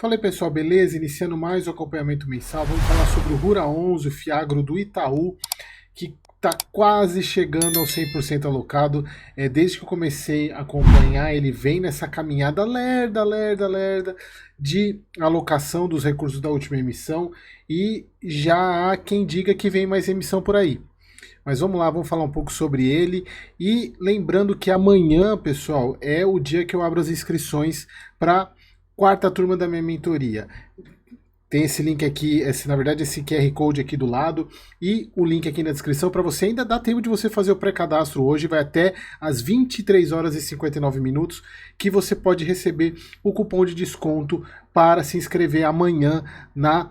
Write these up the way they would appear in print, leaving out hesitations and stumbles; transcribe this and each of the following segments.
Fala aí pessoal, beleza? Iniciando mais o acompanhamento mensal, vamos falar sobre o Rura 11, o Fiagro do Itaú, que está quase chegando ao 100% alocado. Desde que eu comecei a acompanhar, ele vem nessa caminhada lerda de alocação dos recursos da última emissão e já há quem diga que vem mais emissão por aí. Mas vamos lá, vamos falar um pouco sobre ele. E lembrando que amanhã, pessoal, é o dia que eu abro as inscrições para quarta turma da minha mentoria. Tem esse link aqui, na verdade esse QR Code aqui do lado e o link aqui na descrição para você ainda dar tempo de você fazer o pré-cadastro hoje, vai até às 23 horas e 59 minutos que você pode receber o cupom de desconto para se inscrever amanhã na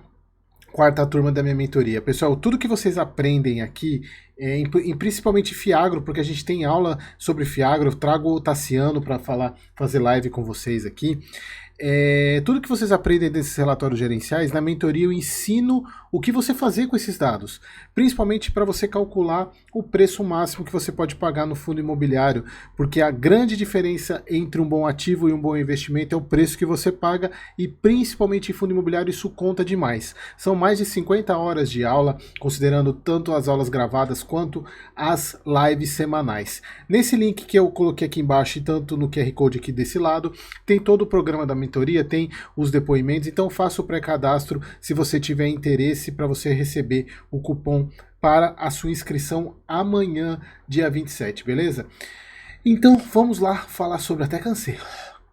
quarta turma da minha mentoria. Pessoal, tudo que vocês aprendem aqui, principalmente Fiagro, porque a gente tem aula sobre Fiagro, eu trago o Tassiano para fazer live com vocês aqui. Tudo que vocês aprendem desses relatórios gerenciais, na mentoria eu ensino o que você fazer com esses dados, principalmente para você calcular o preço máximo que você pode pagar no fundo imobiliário, porque a grande diferença entre um bom ativo e um bom investimento é o preço que você paga e principalmente em fundo imobiliário isso conta demais. São mais de 50 horas de aula, considerando tanto as aulas gravadas quanto as lives semanais. Nesse link que eu coloquei aqui embaixo e tanto no QR Code aqui desse lado, tem todo o programa da mentoria, tem os depoimentos, então faça o pré-cadastro se você tiver interesse para você receber o cupom para a sua inscrição amanhã, dia 27, beleza? Então vamos lá falar sobre, até cansei,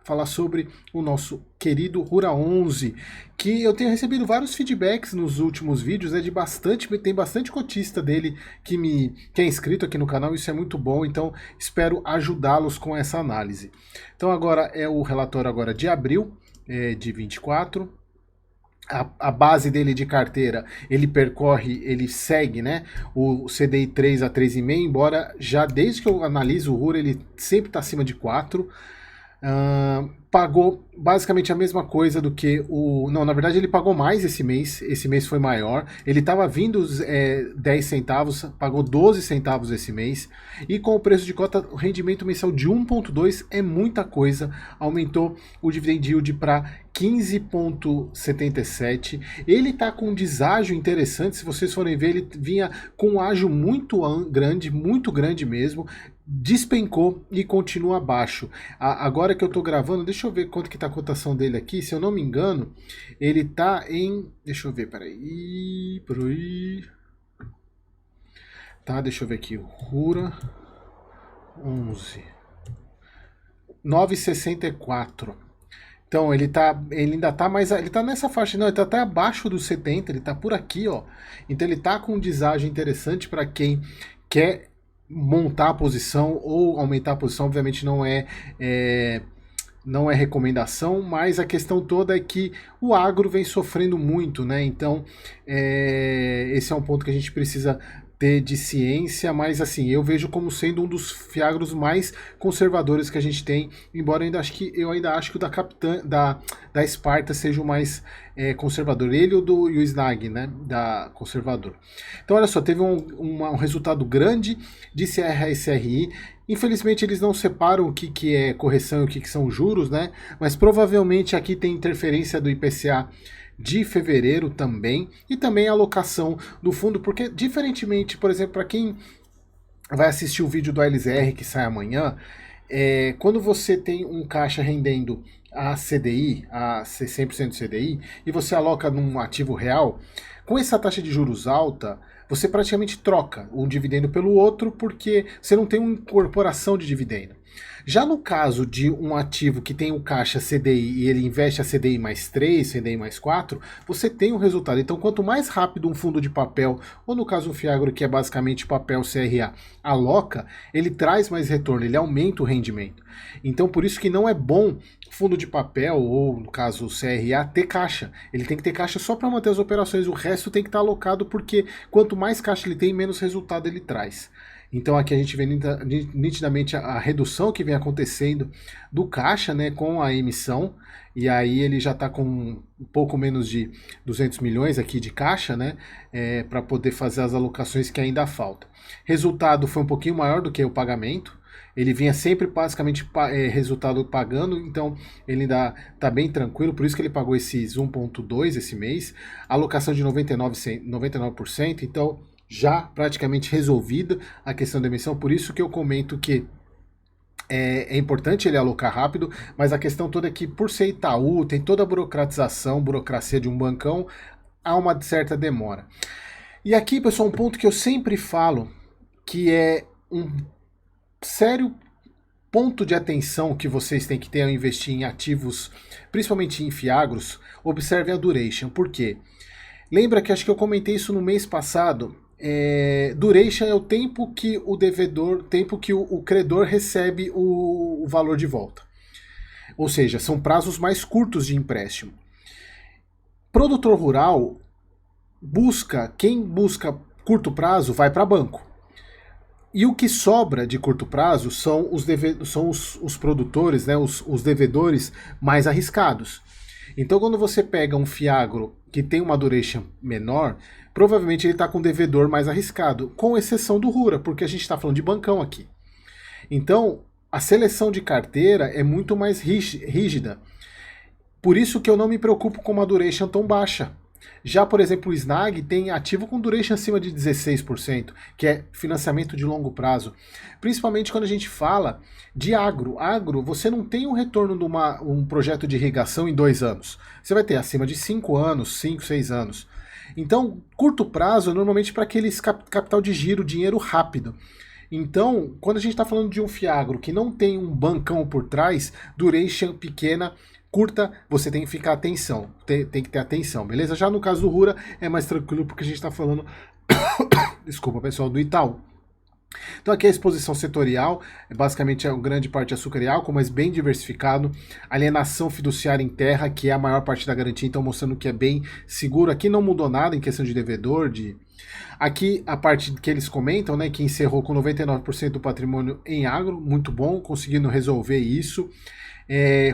falar sobre o nosso querido Rura 11, que eu tenho recebido vários feedbacks nos últimos vídeos, tem bastante cotista dele que é inscrito aqui no canal, isso é muito bom, então espero ajudá-los com essa análise. Então agora é o relatório agora de abril de 24, a base dele de carteira, ele segue, né, o CDI 3 a 3,5, embora já desde que eu analiso o Rura, ele sempre está acima de 4, pagou basicamente a mesma coisa do que o... Não, na verdade ele pagou mais esse mês foi maior, ele estava vindo 10 centavos, pagou 12 centavos esse mês, e com o preço de cota, o rendimento mensal de 1,2 é muita coisa, aumentou o dividend yield para 15,77, ele está com um deságio interessante, se vocês forem ver, ele vinha com um ágio muito grande mesmo, despencou e continua abaixo. Agora que eu estou gravando, deixa eu ver quanto que está a cotação dele aqui, se eu não me engano, ele está em... Deixa eu ver, peraí... Tá, deixa eu ver aqui, Rura 11... 9,64. Então ele ainda tá mais, ele tá nessa faixa, não, ele tá até abaixo dos 70, ele tá por aqui, ó. Então ele tá com um deságio interessante para quem quer montar a posição ou aumentar a posição, obviamente não é recomendação, mas a questão toda é que o agro vem sofrendo muito, né? Então esse é um ponto que a gente precisa ter de ciência, mas assim, eu vejo como sendo um dos fiagros mais conservadores que a gente tem, embora eu ainda acho que o da Sparta seja o mais conservador, ele e o Snag, né, da conservador. Então olha só, teve um resultado grande de CRA e CRI, infelizmente eles não separam o que é correção e o que são juros, né, mas provavelmente aqui tem interferência do IPCA de fevereiro também, e também a alocação do fundo, porque diferentemente, por exemplo, para quem vai assistir o vídeo do LZR que sai amanhã, quando você tem um caixa rendendo a CDI, a 100% CDI, e você aloca num ativo real, com essa taxa de juros alta, você praticamente troca um dividendo pelo outro, porque você não tem uma incorporação de dividendo. Já no caso de um ativo que tem o caixa CDI e ele investe a CDI mais 3, CDI mais 4, você tem um resultado. Então, quanto mais rápido um fundo de papel, ou no caso um Fiagro, que é basicamente papel CRA, aloca, ele traz mais retorno, ele aumenta o rendimento. Então, por isso que não é bom fundo de papel, ou no caso o CRA, ter caixa. Ele tem que ter caixa só para manter as operações, o resto tem que estar alocado, porque quanto mais caixa ele tem, menos resultado ele traz. Então aqui a gente vê nitidamente a redução que vem acontecendo do caixa, né, com a emissão, e aí ele já está com um pouco menos de 200 milhões aqui de caixa, né, para poder fazer as alocações que ainda faltam. Resultado foi um pouquinho maior do que o pagamento, ele vinha sempre basicamente resultado pagando, então ele ainda está bem tranquilo, por isso que ele pagou esses 1,2 esse mês, alocação de 99%, então já praticamente resolvida a questão da emissão, por isso que eu comento que é importante ele alocar rápido, mas a questão toda é que, por ser Itaú, tem toda a burocracia de um bancão, há uma certa demora. E aqui, pessoal, um ponto que eu sempre falo, que é um sério ponto de atenção que vocês têm que ter ao investir em ativos, principalmente em fiagros, observem a duration. Por quê? Lembra que acho que eu comentei isso no mês passado, duration é o tempo que o devedor, tempo que o credor recebe o valor de volta. Ou seja, são prazos mais curtos de empréstimo. Produtor rural quem busca curto prazo vai para banco. E o que sobra de curto prazo são os produtores, né, os devedores mais arriscados. Então, quando você pega um fiagro que tem uma duration menor, provavelmente ele está com um devedor mais arriscado, com exceção do Rura, porque a gente está falando de bancão aqui. Então, a seleção de carteira é muito mais rígida. Por isso que eu não me preocupo com uma duration tão baixa. Já, por exemplo, o Snag tem ativo com duration acima de 16%, que é financiamento de longo prazo. Principalmente quando a gente fala de agro. Agro, você não tem um retorno de um projeto de irrigação em 2 anos. Você vai ter acima de 5 anos, 5, 6 anos. Então, curto prazo é normalmente para aqueles capital de giro, dinheiro rápido. Então, quando a gente está falando de um fiagro que não tem um bancão por trás, duration pequena, curta, você tem que ficar atenção, tem que ter atenção, beleza? Já no caso do Rura é mais tranquilo porque a gente está falando, desculpa pessoal, do Itaú. Então aqui a exposição setorial, basicamente grande parte açúcar e álcool, mas bem diversificado. Alienação fiduciária em terra, que é a maior parte da garantia, então mostrando que é bem seguro. Aqui não mudou nada em questão de devedor, Aqui a parte que eles comentam, né, que encerrou com 99% do patrimônio em agro, muito bom, conseguindo resolver isso.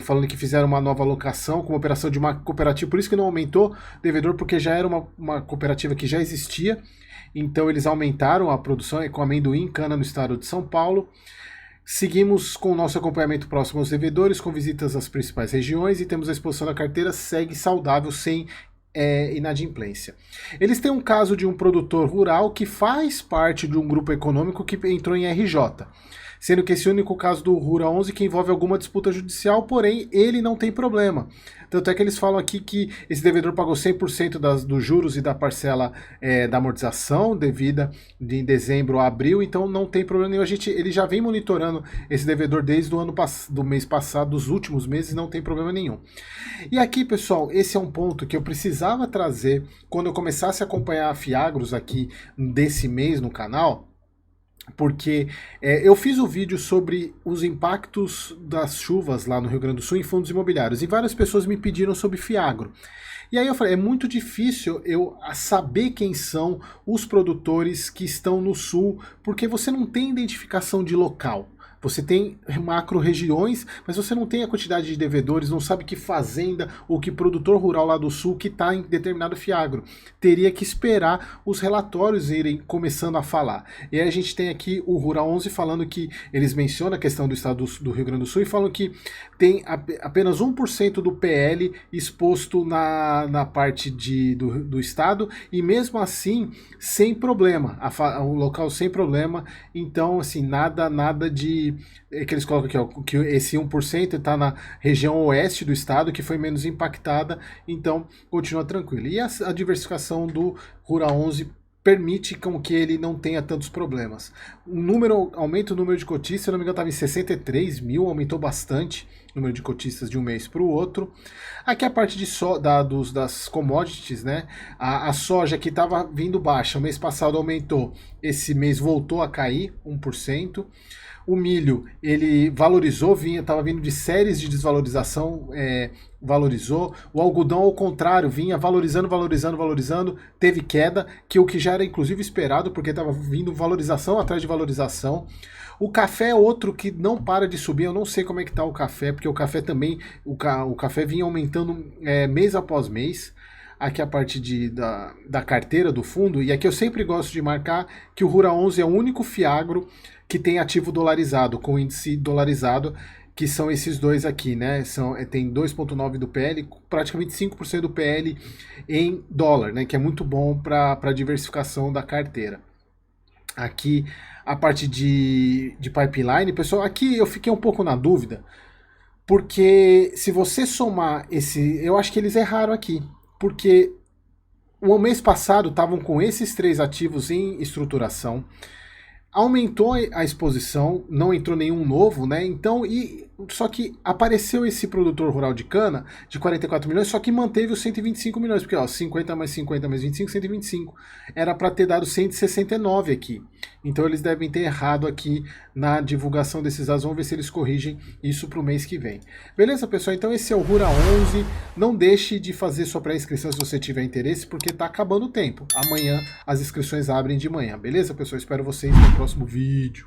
Falando que fizeram uma nova alocação com uma operação de uma cooperativa, por isso que não aumentou devedor, porque já era uma cooperativa que já existia, então eles aumentaram a produção com amendoim, cana no estado de São Paulo. Seguimos com o nosso acompanhamento próximo aos devedores, com visitas às principais regiões, e temos a exposição da carteira, segue saudável, sem inadimplência. Eles têm um caso de um produtor rural que faz parte de um grupo econômico que entrou em RJ, sendo que esse único caso do Rura 11 que envolve alguma disputa judicial, porém ele não tem problema. Tanto é que eles falam aqui que esse devedor pagou 100% dos juros e da parcela da amortização devida em dezembro a abril, então não tem problema nenhum. Ele já vem monitorando esse devedor desde do mês passado, dos últimos meses, não tem problema nenhum. E aqui, pessoal, esse é um ponto que eu precisava trazer quando eu começasse a acompanhar a Fiagros aqui desse mês no canal, porque eu fiz o vídeo sobre os impactos das chuvas lá no Rio Grande do Sul em fundos imobiliários, e várias pessoas me pediram sobre Fiagro. E aí eu falei, é muito difícil eu saber quem são os produtores que estão no sul, porque você não tem identificação de local. Você tem macro-regiões, mas você não tem a quantidade de devedores, não sabe que fazenda ou que produtor rural lá do sul que está em determinado fiagro. Teria que esperar os relatórios irem começando a falar. E aí a gente tem aqui o Rura 11 falando que eles mencionam a questão do estado do Rio Grande do Sul e falam que tem apenas 1% do PL exposto na parte do estado, e mesmo assim, sem problema, o local sem problema. Então, assim, nada de que eles colocam aqui, ó, que esse 1% está na região oeste do estado, que foi menos impactada, então continua tranquilo. E a diversificação do Rura 11 permite com que ele não tenha tantos problemas. Aumenta o número de cotistas, se não me engano estava em 63 mil, aumentou bastante o número de cotistas de um mês para o outro. Aqui a parte das commodities, né? A soja que estava vindo baixa, o mês passado aumentou, esse mês voltou a cair 1%. O milho, ele valorizou, estava vindo de séries de desvalorização, valorizou. O algodão, ao contrário, vinha valorizando, teve queda, o que já era inclusive esperado, porque estava vindo valorização atrás de valorização. O café é outro que não para de subir, eu não sei como é que está o café, porque o café também, o café vinha aumentando mês após mês. Aqui a parte da carteira do fundo, e aqui eu sempre gosto de marcar que o Rura 11 é o único fiagro que tem ativo dolarizado, com índice dolarizado, que são esses dois aqui, né? Tem 2,9% do PL, praticamente 5% do PL em dólar, né? Que é muito bom para a diversificação da carteira. Aqui a parte de pipeline, pessoal, aqui eu fiquei um pouco na dúvida, porque se você somar eu acho que eles erraram aqui, porque o mês passado estavam com esses 3 ativos em estruturação, aumentou a exposição, não entrou nenhum novo, né? Então, só que apareceu esse produtor rural de cana de 44 milhões, só que manteve os 125 milhões, porque ó, 50 mais 50 mais 25, 125. Era para ter dado 169 aqui. Então eles devem ter errado aqui na divulgação desses dados. Vamos ver se eles corrigem isso para o mês que vem. Beleza, pessoal? Então esse é o Rura 11. Não deixe de fazer sua pré-inscrição se você tiver interesse, porque está acabando o tempo. Amanhã as inscrições abrem de manhã. Beleza, pessoal? Espero vocês no próximo vídeo.